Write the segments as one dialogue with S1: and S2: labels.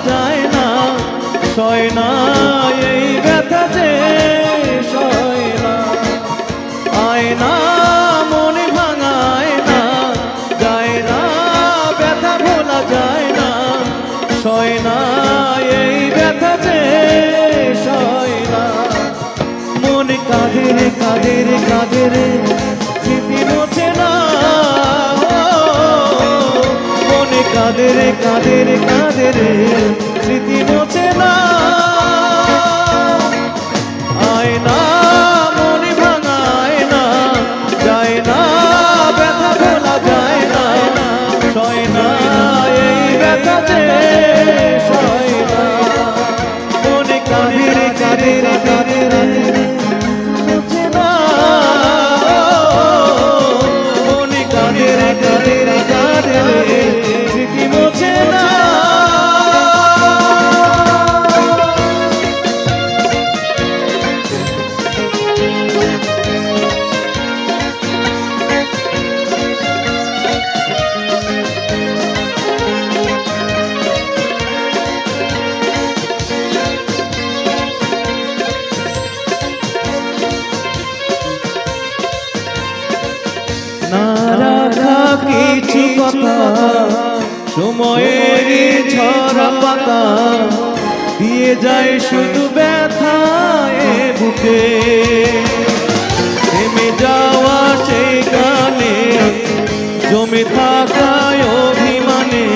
S1: যায় না, সয় না এই ব্যথা যে সয় না। আয়না মনে ভাঙায় না, যায় না ব্যথা ভোলা যায় না, সয় না এই ব্যথা যে সয় না। মনে কাঁদে রে কাঁদে রে কাঁদে রে, স্মৃতি মোছে না। মনে কাঁদে রে কাঁদে রে কাঁদে রে, স্মৃতি মোছে না। আয়না মনে ভাঙায় না, যায় না ব্যথা ভোলা যায় না, সয় না এই ব্যথা যে সয় না। মনে কাঁদে রে কাঁদে রে কাঁদে রে, মোছে না। মনে কাঁদে রে কাঁদে রে কাঁদে রে, স্মৃতি মোছে না। না রাখা কিছু কথা, সময়েরই ঝরা পাতা, দিয়ে যায় শুধু ব্যথায় বুকে। থেমে যাওয়া সেই গানে, জমে থাকায় অভিমানে,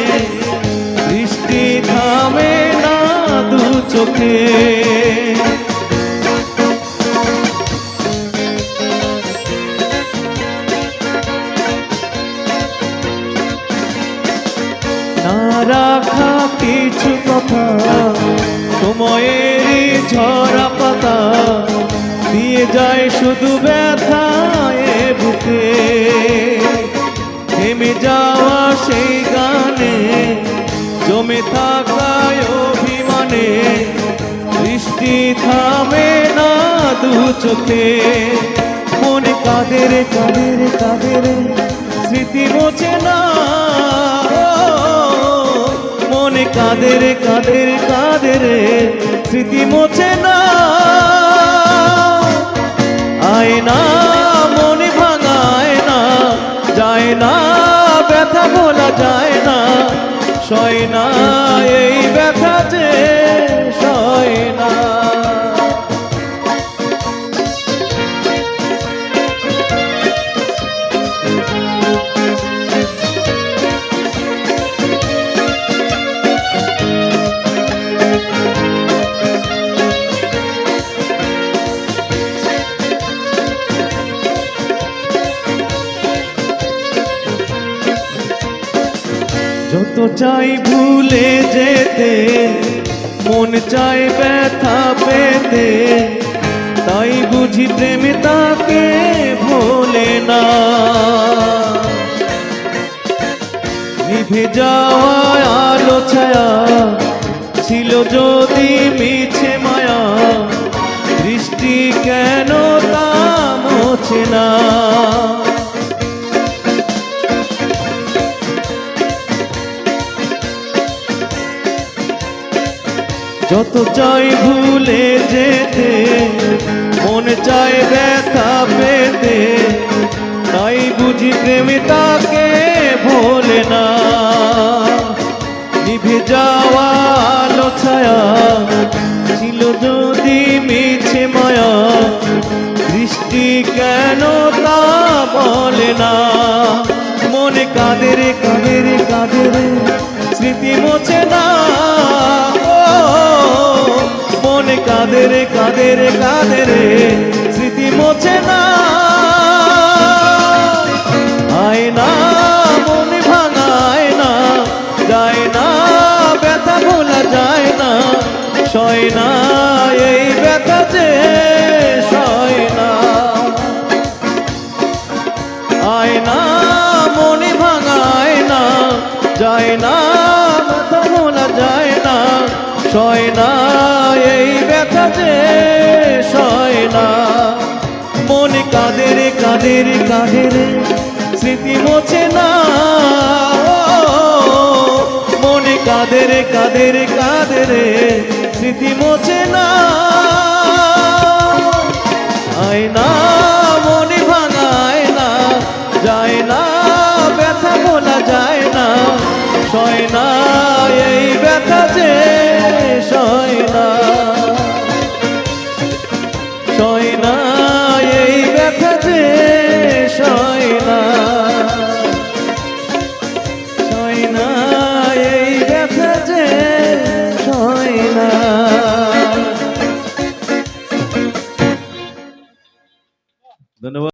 S1: বৃষ্টি থামে না দু চোখে। না রাখা কিছু কথা, সময়েরই ঝরা পাতা, দিয়ে যায় শুধু ব্যথায় বুকে। থেমে যাওয়া সেই গানে, জমে থাকায় অভিমানে, বৃষ্টি থামে না দু চোখে। মনে কাঁদে রে কাঁদে রে কাঁদে রে, স্মৃতি মোছে না। মনে কাঁদে রে কাঁদে রে কাঁদে রে, স্মৃতি মোছে না। আয়না মনে ভাঙায় না, যায় না ব্যথা ভোলা যায় না, সয় না এই ব্যথা যে সয় না। যত চাই ভুলে যেতে, মন চায় ব্যথা পেতে, তাই বুঝি প্রেম তাকে ভোলে না। নিভে যাওয়া আলো ছায়া ছিল যদি মিছে মায়া, বৃষ্টি কেন তা মোছে না। যত চাই ভুলে যেতে, মন চায় ব্যথা পেতে, তাই বুঝি প্রেম তাকে ভোলে না। নিভে যাওয়া আলো ছায়া ছিল যদি মিছে মায়া, বৃষ্টি কেন তা বলে না। মনে কাঁদে রে কাঁদে রে কাঁদে রে, স্মৃতি মোছে না। মনে কাঁদে রে কাঁদে রে কাঁদে রে, স্মৃতি মোছে না। আয়না মনে ভাঙায় না, যায় না ব্যথা ভোলা যায় না, সয় না এই ব্যথা যে সয় না। আয়না মনে ভাঙায় না, যায় না ব্যথা ভোলা যায় না, সয় না এই ব্যথা যে সয় না। মনে কাঁদে রে কাঁদে রে কাঁদে রে, স্মৃতি মোছে না। মনে কাঁদে কাদের কাদের স্মৃতি মোছে না, আয়না মনে ভাঙায় না, যায় না ব্যথা বলা যায় না, সয় না এই ব্যথা যে সয় না, সয় না এই ব্যথা যে সয় না, সয় না এই ব্যথা যে সয় না। ধন্যবাদ।